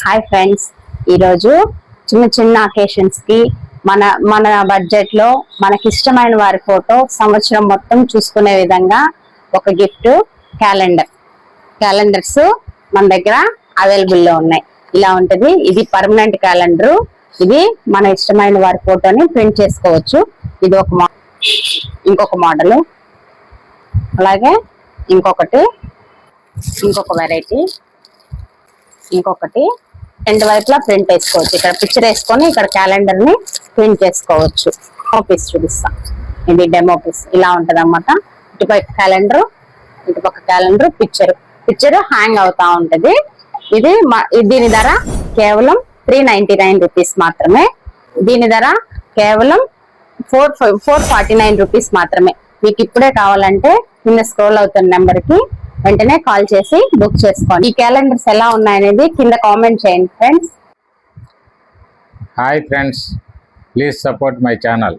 Hi friends, ఈరోజు చిన్న చిన్న అకేషన్స్ కి మన మన బడ్జెట్ లో మనకి ఇష్టమైన వారి ఫోటో సంవత్సరం మొత్తం చూసుకునే విధంగా ఒక గిఫ్ట్ క్యాలెండర్స్ మన దగ్గర అవైలబుల్ లో ఉన్నాయి. ఇలా ఉంటది. ఇది పర్మనెంట్ క్యాలెండర్. ఇది మన ఇష్టమైన వారి ఫోటోని ప్రింట్ చేసుకోవచ్చు. ఇది ఇంకొక మోడల్, అలాగే ఇంకొక వెరైటీ, ఇంకొకటి రెండు వైపులా ప్రింట్ వేసుకోవచ్చు. ఇక్కడ పిక్చర్ వేసుకొని ఇక్కడ క్యాలెండర్ ని ప్రింట్ చేసుకోవచ్చు. పీస్ చూపిస్తా. ఇది డెమో పీస్. ఇలా ఉంటది అన్నమాట. ఇటుపక్క క్యాలెండర్ పిక్చర్ హ్యాంగ్ అవుతా ఉంటది. దీని ధర కేవలం 399 రూపీస్ మాత్రమే. దీని ధర కేవలం 449 రూపీస్ మాత్రమే. మీకు ఇప్పుడే కావాలంటే కింద స్క్రోల్ అవుతున్న నెంబర్ కి వెంటనే కాల్ చేసి బుక్ చేసుకోండి. ఈ క్యాలెండర్స్ ఎలా ఉన్నాయనేది కింద కామెంట్ చేయండి friends. Hi friends, please support my channel.